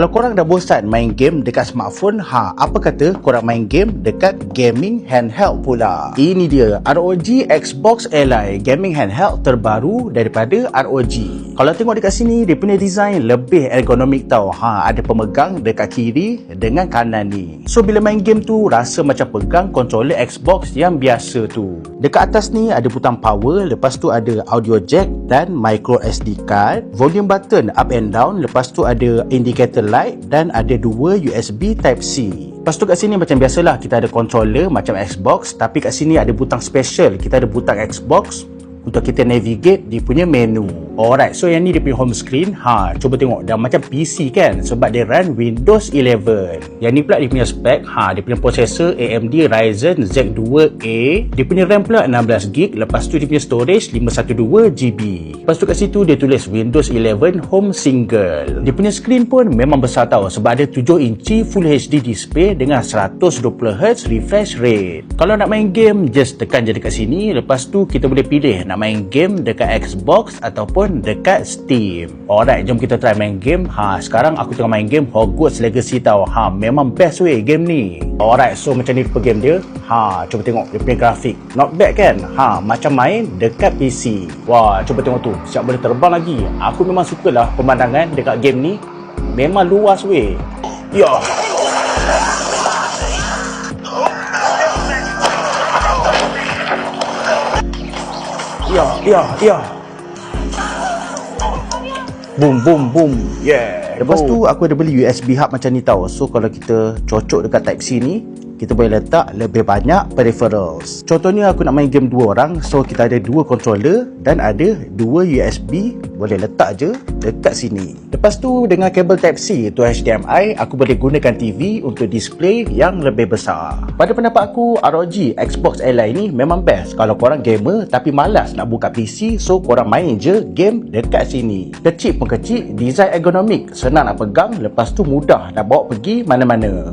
Kalau korang dah bosan main game dekat smartphone, apa kata korang main game dekat gaming handheld pula? Ini dia ROG Xbox Ally, gaming handheld terbaru daripada ROG. Kalau tengok dekat sini, dia punya design lebih ergonomik tau. Ada pemegang dekat kiri dengan kanan ni. So bila main game tu, rasa macam pegang controller Xbox yang biasa tu. Dekat atas ni ada butang power, lepas tu ada audio jack dan micro SD card, volume button up and down, lepas tu ada indicator light dan ada dua USB Type-C. Lepas tu kat sini macam biasalah, kita ada controller macam Xbox, tapi kat sini ada butang special. Kita ada butang Xbox untuk kita navigate dia punya menu. Alright, so yang ni dia punya home screen. Cuba tengok, dah macam PC kan, sebab dia run Windows 11. Yang ni pula dia punya spek. Dia punya processor AMD Ryzen Z2A. Dia punya RAM pula 16GB. Lepas tu dia punya storage 512GB. Lepas tu kat situ dia tulis Windows 11 Home Single. Dia punya screen pun memang besar tau, sebab ada 7 inci Full HD display dengan 120Hz refresh rate. Kalau nak main game, just tekan je dekat sini. Lepas tu kita boleh pilih nak main game dekat Xbox ataupun dekat Steam. Alright, jom kita try main game. Sekarang aku tengah main game Hogwarts Legacy tau. Memang best weh game ni. Alright, so macam ni rupa game dia. Cuba tengok dia punya grafik. Not bad kan? Macam main dekat PC. Wah, cuba tengok tu. Siap boleh terbang lagi. Aku memang sukalah pemandangan dekat game ni. Memang luas weh. Ya. Ya. Boom, boom, boom. Yeah. Lepas tu aku ada beli USB hub macam ni tau. So kalau kita cocok dekat Type-C ni, kita boleh letak lebih banyak peripherals. Contohnya aku nak main game 2 orang, so kita ada 2 controller dan ada 2 USB, boleh letak je dekat sini. Lepas tu dengan kabel Type-C tu HDMI, aku boleh gunakan TV untuk display yang lebih besar. Pada pendapat aku, ROG Xbox Ally ni memang best kalau korang gamer tapi malas nak buka PC, so korang main je game dekat sini. Kecil pun kecil, design ergonomik, senang nak pegang, lepas tu mudah nak bawa pergi mana-mana.